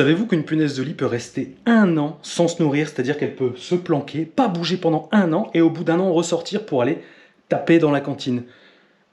Savez-vous qu'une punaise de lit peut rester 1 an sans se nourrir, c'est-à-dire qu'elle peut se planquer, pas bouger pendant 1 an et au bout d'1 an ressortir pour aller taper dans la cantine?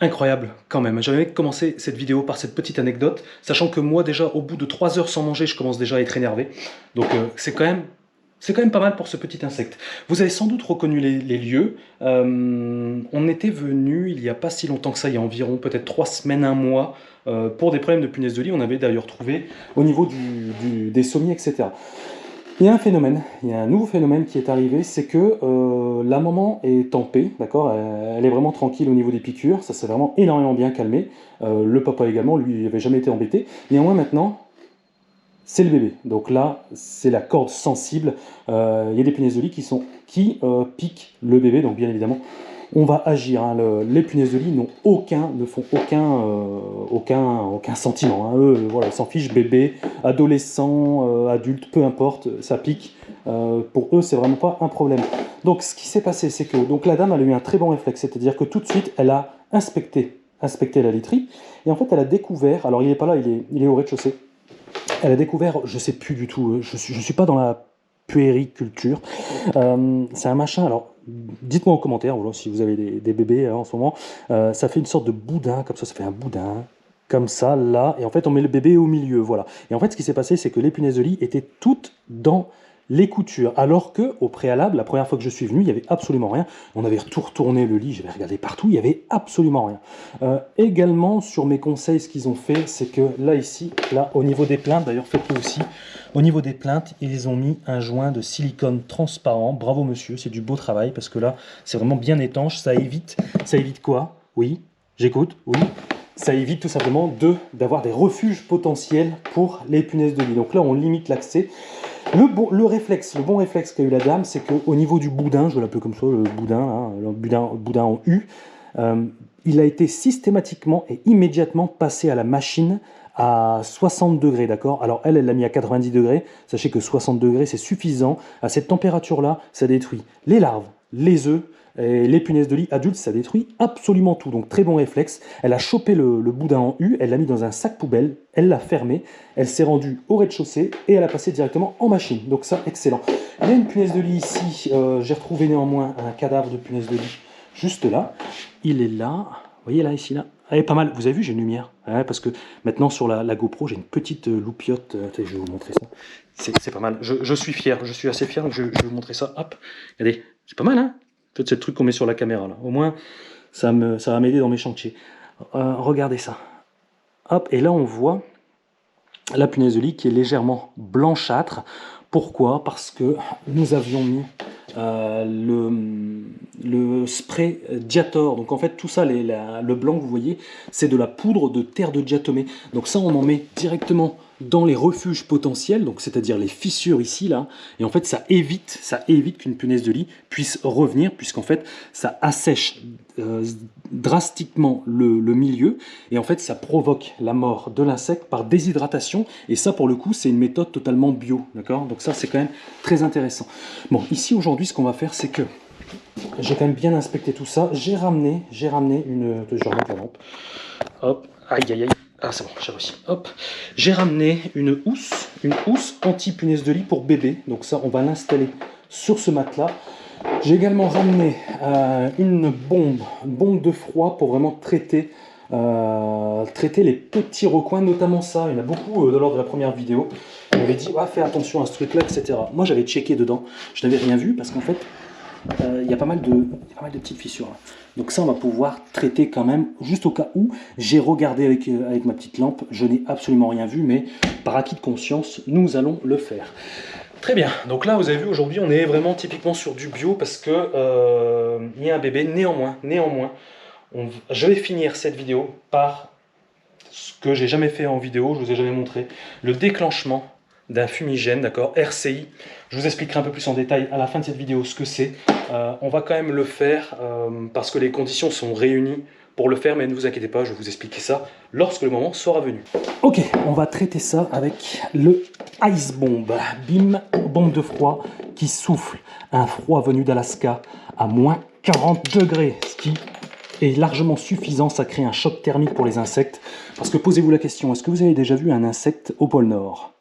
Incroyable quand même. J'avais commencé cette vidéo par cette petite anecdote, sachant que moi déjà au bout de 3 heures sans manger, je commence déjà à être énervé. Donc c'est quand même pas mal pour ce petit insecte. Vous avez sans doute reconnu les lieux. On était venu il n'y a pas si longtemps que ça, il y a environ peut-être 3 semaines, un mois, pour des problèmes de punaises de lit. On avait d'ailleurs trouvé au niveau des sommiers, etc. Il y a un phénomène, il y a un nouveau phénomène qui est arrivé, c'est que la maman est en paix, d'accord, elle est vraiment tranquille au niveau des piqûres, ça s'est vraiment énormément bien calmé. Le papa également, lui, il n'avait jamais été embêté. Néanmoins maintenant, c'est le bébé. Donc là, c'est la corde sensible. Il y a des punaises de lit qui piquent le bébé. Donc bien évidemment, on va agir. Hein. Les punaises de lit ne font aucun sentiment. Hein. Eux, voilà, ils s'en fichent. Bébé, adolescent, adulte, peu importe, ça pique. Pour eux, c'est vraiment pas un problème. Donc ce qui s'est passé, c'est que donc la dame elle a eu un très bon réflexe. C'est-à-dire que tout de suite, elle a inspecté la literie. Et en fait, elle a découvert. Alors il n'est pas là, il est au rez-de-chaussée. Elle a découvert, je sais plus du tout, je suis pas dans la puériculture. C'est un machin, alors dites-moi en commentaire, voilà, si vous avez des bébés en ce moment, ça fait une sorte de boudin, comme ça fait un boudin, comme ça, là, et en fait on met le bébé au milieu, voilà. Et en fait ce qui s'est passé, c'est que les punaises de lit étaient toutes dans les coutures, alors que au préalable, la première fois que je suis venu, il n'y avait absolument rien. On avait tout retourné le lit, j'avais regardé partout, il n'y avait absolument rien. Également, sur mes conseils, ce qu'ils ont fait, c'est que là, ici, là, au niveau des plaintes, d'ailleurs, faites-le aussi, au niveau des plaintes, ils ont mis un joint de silicone transparent. Bravo monsieur, c'est du beau travail, parce que là, c'est vraiment bien étanche, ça évite quoi? Oui, j'écoute, oui. Ça évite tout simplement d'avoir des refuges potentiels pour les punaises de lit. Donc là, on limite l'accès. Le bon réflexe qu'a eu la dame, c'est qu'au niveau du boudin, je l'appelle comme ça, le boudin, hein, boudin en U, il a été systématiquement et immédiatement passé à la machine à 60 degrés, d'accord? Alors elle l'a mis à 90 degrés, sachez que 60 degrés c'est suffisant. À cette température-là, ça détruit les larves, les œufs, et les punaises de lit adultes, ça détruit absolument tout. Donc très bon réflexe. Elle a chopé le boudin en U, elle l'a mis dans un sac poubelle, elle l'a fermé, elle s'est rendue au rez-de-chaussée et elle a passé directement en machine. Donc ça, excellent. Il y a une punaise de lit ici. J'ai retrouvé néanmoins un cadavre de punaise de lit juste là. Il est là. Vous voyez là, ici, là. Elle est pas mal. Vous avez vu, j'ai une lumière. Ouais, parce que maintenant, sur la GoPro, j'ai une petite loupiote. Attendez, je vais vous montrer ça. C'est pas mal. Je suis fier. Je suis assez fier. Donc je vais vous montrer ça. Hop. Regardez. C'est pas mal, hein? C'est le truc qu'on met sur la caméra là. Au moins, ça va m'aider dans mes chantiers. Regardez ça. Hop, et là on voit la punaise de lit qui est légèrement blanchâtre. Pourquoi? Parce que nous avions mis le spray Diator. Donc en fait tout ça, le blanc que vous voyez, c'est de la poudre de terre de diatomée. Donc ça on en met directement dans les refuges potentiels, donc c'est-à-dire les fissures ici là, et en fait ça évite qu'une punaise de lit puisse revenir, puisqu'en fait ça assèche drastiquement le milieu, et en fait ça provoque la mort de l'insecte par déshydratation, et ça pour le coup c'est une méthode totalement bio, d'accord? Donc ça c'est quand même très intéressant. Bon, ici aujourd'hui ce qu'on va faire, c'est que j'ai quand même bien inspecté tout ça. J'ai ramené une... Je remets la lampe. Hop, aïe aïe aïe. Ah c'est bon, j'ai réussi. Hop, j'ai ramené une housse anti-punaise de lit pour bébé. Donc ça, on va l'installer sur ce matelas. J'ai également ramené une bombe de froid pour vraiment traiter les petits recoins, notamment ça. Il y en a beaucoup lors de la première vidéo. On m'avait dit, ah, fais attention à ce truc-là, etc. Moi, j'avais checké dedans. Je n'avais rien vu parce qu'en fait, il y a pas mal de petites fissures là. Donc ça on va pouvoir traiter quand même, juste au cas où. J'ai regardé avec ma petite lampe, je n'ai absolument rien vu, mais par acquis de conscience nous allons le faire. Très bien, donc là vous avez vu, aujourd'hui on est vraiment typiquement sur du bio, parce que il y a un bébé. Néanmoins je vais finir cette vidéo par ce que j'ai jamais fait en vidéo, je vous ai jamais montré, le déclenchement d'un fumigène, d'accord, RCI. Je vous expliquerai un peu plus en détail à la fin de cette vidéo ce que c'est. On va quand même le faire parce que les conditions sont réunies pour le faire, mais ne vous inquiétez pas, je vais vous expliquer ça lorsque le moment sera venu. Ok, on va traiter ça avec le Ice Bomb. Bim, bombe de froid qui souffle. Un froid venu d'Alaska à moins 40 degrés, ce qui est largement suffisant. Ça crée un choc thermique pour les insectes. Parce que posez-vous la question, est-ce que vous avez déjà vu un insecte au pôle Nord?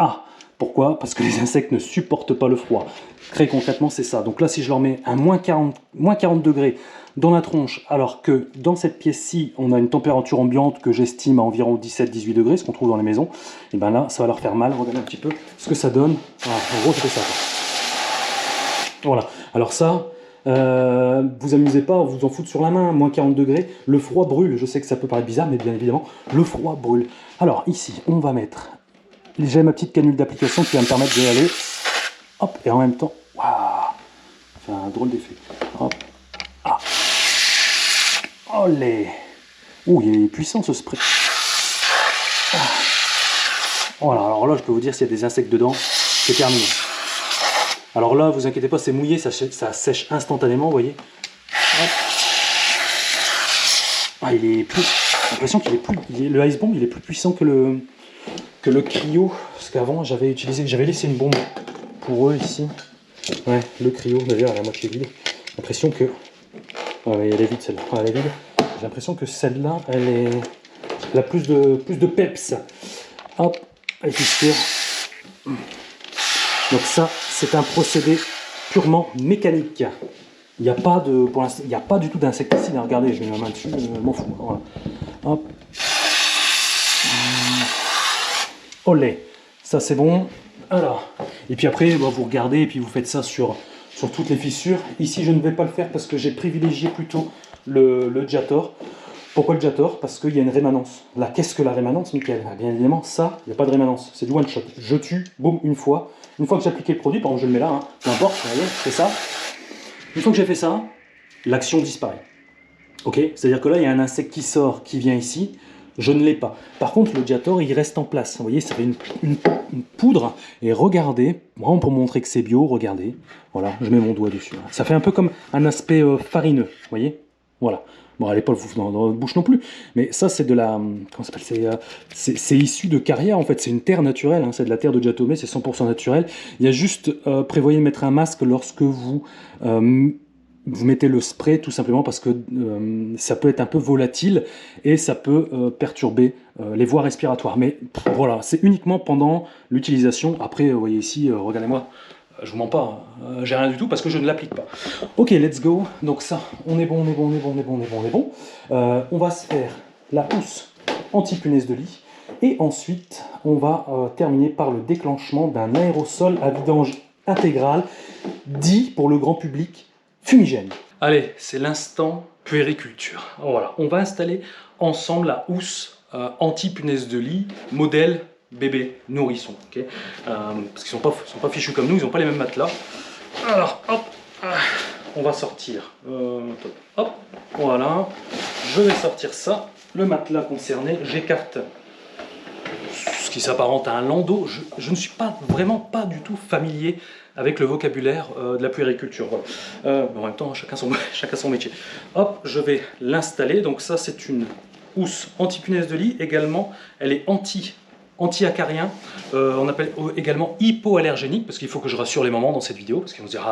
Ah, pourquoi? Parce que les insectes ne supportent pas le froid. Très concrètement, c'est ça. Donc là, si je leur mets un moins 40 degrés dans la tronche, alors que dans cette pièce-ci, on a une température ambiante que j'estime à environ 17-18 degrés, ce qu'on trouve dans les maisons, et bien là, ça va leur faire mal. Regardez un petit peu ce que ça donne. Ah, en gros, c'était ça, quoi. Voilà. Alors ça, vous amusez pas, vous en foutre sur la main, moins 40 degrés, le froid brûle. Je sais que ça peut paraître bizarre, mais bien évidemment, le froid brûle. Alors ici, on va mettre, j'ai ma petite canule d'application qui va me permettre d'y aller, hop, et en même temps, waouh, c'est un drôle d'effet. Hop, ah, olé, ouh, il est puissant ce spray. Ah. Voilà, alors là, je peux vous dire, s'il y a des insectes dedans, c'est terminé. Alors là, vous inquiétez pas, c'est mouillé, ça sèche instantanément, vous voyez. Hop. Ah, il est plus. J'ai l'impression qu'il est plus. Le ice bomb, il est plus puissant que le cryo. Parce qu'avant, j'avais laissé une bombe pour eux ici. Ouais, le cryo, d'ailleurs, elle est à moitié vide. J'ai l'impression que. Ah, mais elle est vide celle-là. Ah, elle est vide. J'ai l'impression que celle-là, elle a plus de peps. Hop, et puis sûr. Donc ça, c'est un procédé purement mécanique. Il n'y a pas de, pour l'instant, il n'y a pas du tout d'insecticide. Regardez, je mets ma main dessus, je m'en fous. Voilà. Hop. Olé. Ça c'est bon. Alors. Et puis après, bah, vous regardez et puis vous faites ça sur toutes les fissures. Ici, je ne vais pas le faire parce que j'ai privilégié plutôt le Jator. Pourquoi le Jator? Parce qu'il y a une rémanence. Là, qu'est-ce que la rémanence, Mickaël? Bien évidemment, ça, il n'y a pas de rémanence. C'est du one shot. Je tue, boum, une fois. Une fois que j'ai appliqué le produit, par exemple, je le mets là, hein, peu importe, vous voyez, je fais ça. Une fois que j'ai fait ça, l'action disparaît. Ok? C'est-à-dire que là, il y a un insecte qui sort, qui vient ici. Je ne l'ai pas. Par contre, le Jator, il reste en place. Vous voyez, ça fait une poudre. Et regardez, vraiment pour montrer que c'est bio, regardez. Voilà, je mets mon doigt dessus. Ça fait un peu comme un aspect farineux. Vous voyez? Voilà. Bon, allez pas le foutre dans votre bouche non plus, mais ça c'est de la, comment ça s'appelle, c'est issu de carrière en fait, c'est une terre naturelle, hein, c'est de la terre de Jatomé, c'est 100% naturel. Il y a juste, prévoyez de mettre un masque lorsque vous mettez le spray, tout simplement parce que ça peut être un peu volatile et ça peut perturber les voies respiratoires. Mais voilà, c'est uniquement pendant l'utilisation. Après, vous voyez ici, regardez-moi. Je vous mens pas, j'ai rien du tout parce que je ne l'applique pas. Ok, let's go. Donc ça, on est bon, on est bon, on est bon, on est bon, on est bon, on est bon. On va se faire la housse anti-punaise de lit. Et ensuite, on va terminer par le déclenchement d'un aérosol à vidange intégral, dit pour le grand public fumigène. Allez, c'est l'instant puériculture. Voilà, on va installer ensemble la housse anti-punaise de lit, modèle bébé, nourrisson, okay, parce qu'ils sont pas fichus comme nous, ils n'ont pas les mêmes matelas. Alors, hop, on va sortir, hop, voilà, je vais sortir ça, le matelas concerné, j'écarte ce qui s'apparente à un landau. Je ne suis vraiment pas du tout familier avec le vocabulaire de la puériculture. Voilà. En même temps, chacun son métier. Hop, je vais l'installer, donc ça c'est une housse anti-punaise de lit, également, elle est anti-acarien, on appelle également hypoallergénique, parce qu'il faut que je rassure les mamans dans cette vidéo, parce qu'ils vont se dire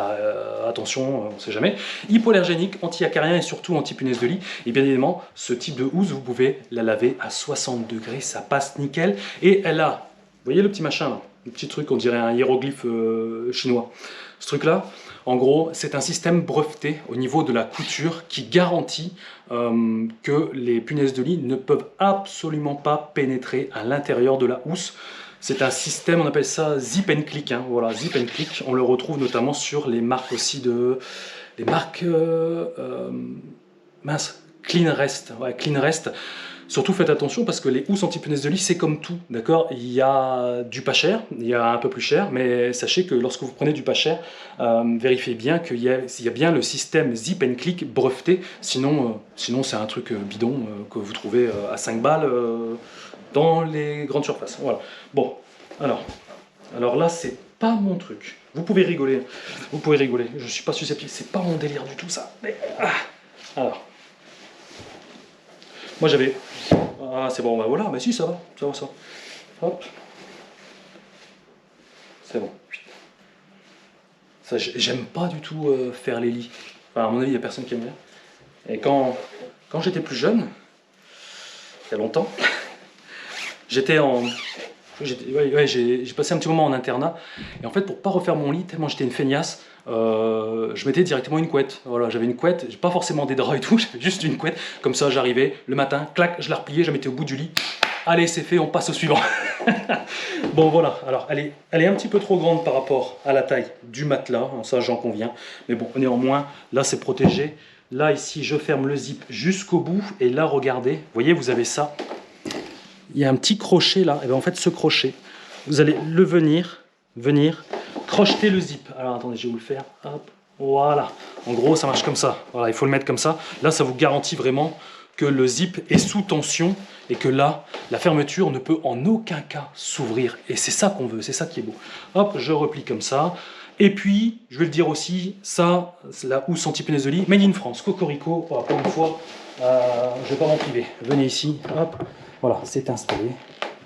attention, on ne sait jamais. Hypoallergénique, anti-acarien et surtout anti-punaise de lit. Et bien évidemment, ce type de housse, vous pouvez la laver à 60 degrés, ça passe nickel. Et elle a, vous voyez le petit machin là, le petit truc, on dirait un hiéroglyphe chinois. Ce truc-là, en gros, c'est un système breveté au niveau de la couture qui garantit que les punaises de lit ne peuvent absolument pas pénétrer à l'intérieur de la housse. C'est un système, on appelle ça zip and click. Hein, voilà, zip and click. On le retrouve notamment sur les marques aussi les marques mince, Clean Rest. Ouais, Clean Rest. Surtout faites attention parce que les housses anti-punaises de lit, c'est comme tout, d'accord? Il y a du pas cher, il y a un peu plus cher, mais sachez que lorsque vous prenez du pas cher, vérifiez bien qu'il y a bien le système zip and click breveté, sinon c'est un truc bidon que vous trouvez à 5 balles dans les grandes surfaces. Voilà. Bon, alors là, c'est pas mon truc. Vous pouvez rigoler, je suis pas susceptible, c'est pas mon délire du tout ça. Mais, alors. Moi j'avais... Ah c'est bon, bah voilà, mais si ça va. Hop. C'est bon. Ça, j'aime pas du tout faire les lits. Enfin, à mon avis, il n'y a personne qui aime bien. Et quand j'étais plus jeune, il y a longtemps, j'étais en J'ai passé un petit moment en internat. Et en fait, pour pas refaire mon lit, tellement j'étais une feignasse, je mettais directement une couette. Voilà, j'avais une couette, pas forcément des draps et tout, j'avais juste une couette. Comme ça, j'arrivais le matin, clac, je la repliais, je la mettais au bout du lit. Allez, c'est fait, on passe au suivant. Bon, voilà. Alors, elle est un petit peu trop grande par rapport à la taille du matelas. Ça, j'en conviens. Mais bon, néanmoins, là, c'est protégé. Là, ici, je ferme le zip jusqu'au bout. Et là, regardez, vous voyez, vous avez ça. Il y a un petit crochet là. Et bien, en fait, ce crochet, vous allez le venir, crocheter le zip. Alors, attendez, je vais vous le faire. Hop, voilà. En gros, ça marche comme ça. Voilà, il faut le mettre comme ça. Là, ça vous garantit vraiment que le zip est sous tension et que là, la fermeture ne peut en aucun cas s'ouvrir. Et c'est ça qu'on veut, c'est ça qui est beau. Hop, je replie comme ça. Et puis, je vais le dire aussi, ça, la housse anti-punaise de lit, made in France, Cocorico, voilà, pour une fois, je ne vais pas m'en priver. Venez ici, hop, voilà, c'est installé.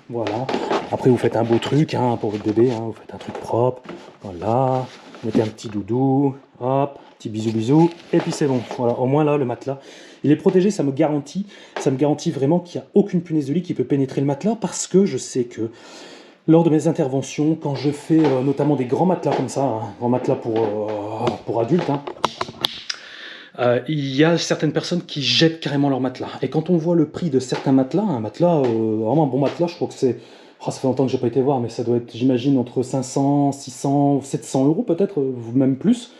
Voilà. Après, vous faites un beau truc hein, pour votre bébé, hein, vous faites un truc propre. Voilà, mettez un petit doudou, hop, petit bisou, et puis c'est bon. Voilà, au moins là, le matelas, il est protégé, ça me garantit vraiment qu'il n'y a aucune punaise de lit qui peut pénétrer le matelas, parce que je sais que lors de mes interventions, quand je fais notamment des grands matelas comme ça, hein, grands matelas pour adultes, hein, il y a certaines personnes qui jettent carrément leur matelas. Et quand on voit le prix de certains matelas, un matelas, vraiment un bon matelas, je crois que c'est... Oh, ça fait longtemps que je n'ai pas été voir, mais ça doit être, j'imagine, entre 500, 600, 700 euros peut-être, même plus.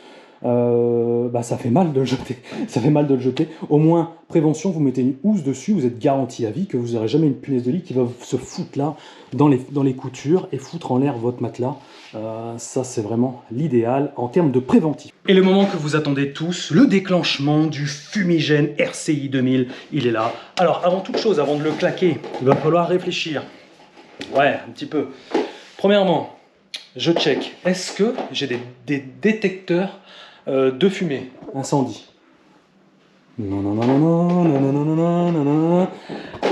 Bah, ça fait mal de le jeter. Ça fait mal de le jeter. Au moins, prévention, vous mettez une housse dessus, vous êtes garanti à vie que vous n'aurez jamais une punaise de lit qui va se foutre là, dans les coutures, et foutre en l'air votre matelas. Ça, c'est vraiment l'idéal en termes de préventif. Et le moment que vous attendez tous, le déclenchement du fumigène RCI 2000, il est là. Alors, avant toute chose, avant de le claquer, il va falloir réfléchir. Ouais, un petit peu. Premièrement, je check. Est-ce que j'ai des détecteurs de fumée? Incendie. Non, non, non, non, non, non, non, non, non, non, non.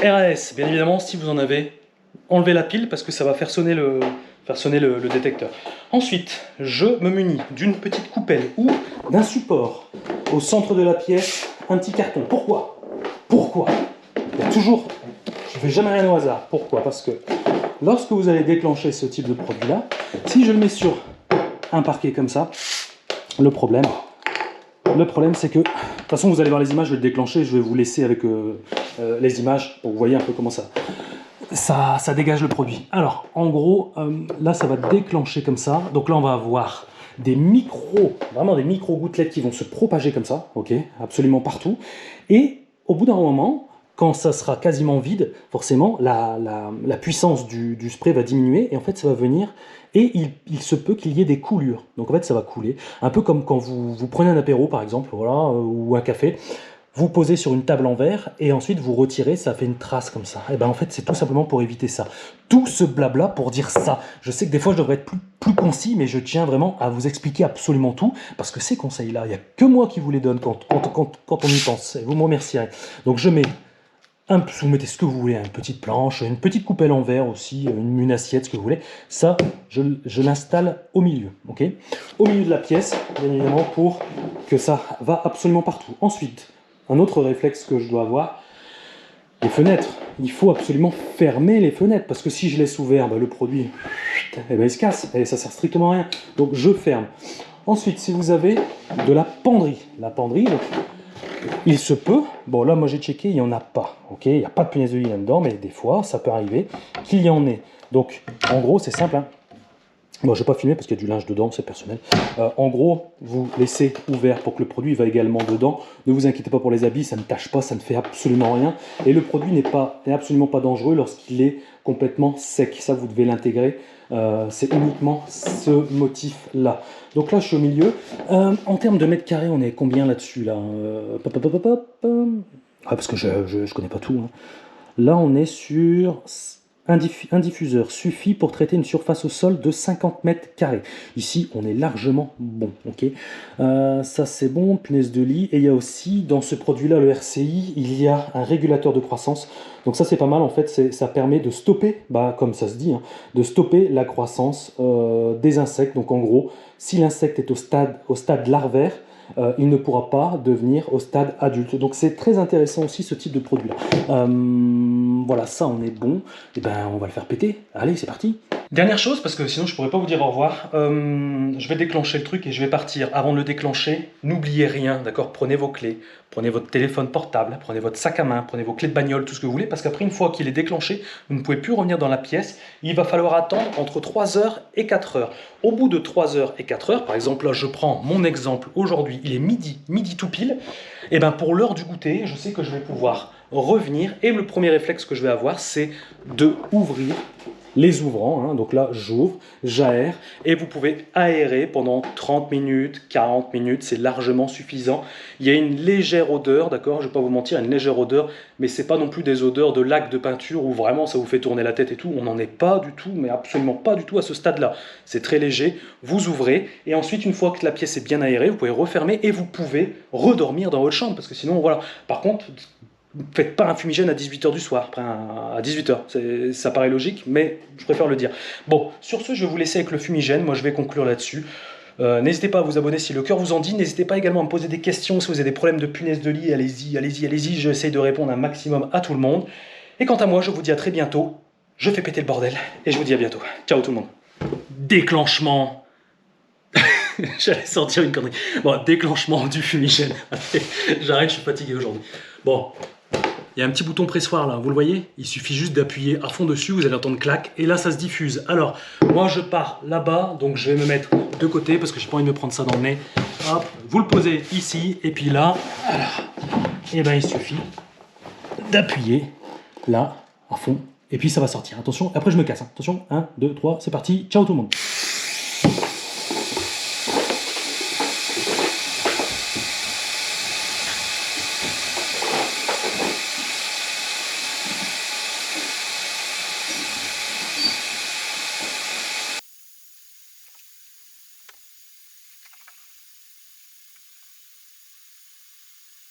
RAS, bien évidemment, si vous en avez, enlevez la pile parce que ça va faire sonner le détecteur. Ensuite, je me munis d'une petite coupelle ou d'un support. Au centre de la pièce, un petit carton. Pourquoi? Pourquoi? Il y a toujours... Je ne fais jamais rien au hasard. Pourquoi? Parce que lorsque vous allez déclencher ce type de produit-là, si je le mets sur un parquet comme ça, le problème c'est que, de toute façon vous allez voir les images, je vais le déclencher, je vais vous laisser avec les images pour que vous voyez un peu comment ça dégage le produit. Alors, en gros, là ça va déclencher comme ça, donc là on va avoir vraiment des micro gouttelettes qui vont se propager comme ça, ok, absolument partout, et au bout d'un moment, quand ça sera quasiment vide, forcément, la puissance du spray va diminuer et en fait, ça va venir et il se peut qu'il y ait des coulures. Donc en fait, ça va couler. Un peu comme quand vous prenez un apéro, par exemple, voilà, ou un café, vous posez sur une table en verre et ensuite vous retirez, ça fait une trace comme ça. Et bien en fait, c'est tout simplement pour éviter ça. Tout ce blabla pour dire ça. Je sais que des fois, je devrais être plus concis, mais je tiens vraiment à vous expliquer absolument tout parce que ces conseils-là, il n'y a que moi qui vous les donne quand on y pense. Et vous me remercierez. Donc je mets... vous mettez ce que vous voulez, une petite planche, une petite coupelle en verre aussi, une assiette, ce que vous voulez. Ça, je l'installe au milieu, ok? Au milieu de la pièce, bien évidemment, pour que ça va absolument partout. Ensuite, un autre réflexe que je dois avoir, les fenêtres. Il faut absolument fermer les fenêtres, parce que si je laisse ouvert, le produit, eh ben, il se casse, et ça sert strictement à rien. Donc je ferme. Ensuite, si vous avez de la penderie, donc, il se peut, bon là moi j'ai checké, il n'y en a pas, ok, il n'y a pas de punaise de lit là-dedans, mais des fois ça peut arriver qu'il y en ait. Donc en gros c'est simple, hein. Bon, je ne vais pas filmer parce qu'il y a du linge dedans, c'est personnel. En gros, vous laissez ouvert pour que le produit va également dedans. Ne vous inquiétez pas pour les habits, ça ne tâche pas, ça ne fait absolument rien. Et le produit n'est absolument pas dangereux lorsqu'il est complètement sec. Ça, vous devez l'intégrer. C'est uniquement ce motif-là. Donc là, je suis au milieu. En termes de mètres carrés, on est combien là-dessus là, parce que je ne connais pas tout. Hein. Là, on est sur... Un diffuseur suffit pour traiter une surface au sol de 50 mètres carrés. Ici, on est largement bon. Ok, ça, c'est bon. Punaise de lit. Et il y a aussi, dans ce produit-là, le RCI, il y a un régulateur de croissance. Donc ça, c'est pas mal. En fait, ça permet de stopper, comme ça se dit, hein, de stopper la croissance des insectes. Donc en gros, si l'insecte est au stade larvaire, il ne pourra pas devenir au stade adulte. Donc c'est très intéressant aussi ce type de produit-là. Voilà, ça on est bon. Et ben on va le faire péter. Allez, c'est parti. Dernière chose, parce que sinon je pourrais pas vous dire au revoir, je vais déclencher le truc et je vais partir. Avant de le déclencher, n'oubliez rien, d'accord? Prenez vos clés, prenez votre téléphone portable, prenez votre sac à main, prenez vos clés de bagnole, tout ce que vous voulez, parce qu'après une fois qu'il est déclenché, vous ne pouvez plus revenir dans la pièce. Il va falloir attendre entre 3 heures et 4 heures. Au bout de 3 heures et 4 heures, par exemple là je prends mon exemple, aujourd'hui il est midi tout pile, et bien pour l'heure du goûter, je sais que je vais pouvoir revenir et le premier réflexe que je vais avoir c'est de ouvrir les ouvrants, hein. Donc là j'ouvre, j'aère et vous pouvez aérer pendant 30 minutes, 40 minutes, c'est largement suffisant. Il y a une légère odeur, d'accord, je ne vais pas vous mentir, une légère odeur, mais c'est pas non plus des odeurs de lac de peinture où vraiment ça vous fait tourner la tête et tout, on n'en est pas du tout, mais absolument pas du tout à ce stade-là. C'est très léger, vous ouvrez et ensuite une fois que la pièce est bien aérée, vous pouvez refermer et vous pouvez redormir dans votre chambre parce que sinon voilà. Par contre, faites pas un fumigène à 18 h du soir, à 18 h, ça paraît logique, mais je préfère le dire. Bon, sur ce, je vais vous laisser avec le fumigène, moi je vais conclure là-dessus. N'hésitez pas à vous abonner si le cœur vous en dit, n'hésitez pas également à me poser des questions, si vous avez des problèmes de punaise de lit, allez-y, j'essaie de répondre un maximum à tout le monde. Et quant à moi, je vous dis à très bientôt, je fais péter le bordel, et je vous dis à bientôt. Ciao tout le monde. Déclenchement. J'allais sortir une connerie. Bon, déclenchement du fumigène. J'arrête, je suis fatigué aujourd'hui. Bon. Il y a un petit bouton pressoir là, vous le voyez? Il suffit juste d'appuyer à fond dessus, vous allez entendre clac, et là ça se diffuse. Alors, moi je pars là-bas, donc je vais me mettre de côté parce que j'ai pas envie de me prendre ça dans le nez. Hop, vous le posez ici, et puis là, alors, et ben il suffit d'appuyer là, à fond, et puis ça va sortir. Attention, après je me casse. Hein. Attention, 1, 2, 3, c'est parti, ciao tout le monde.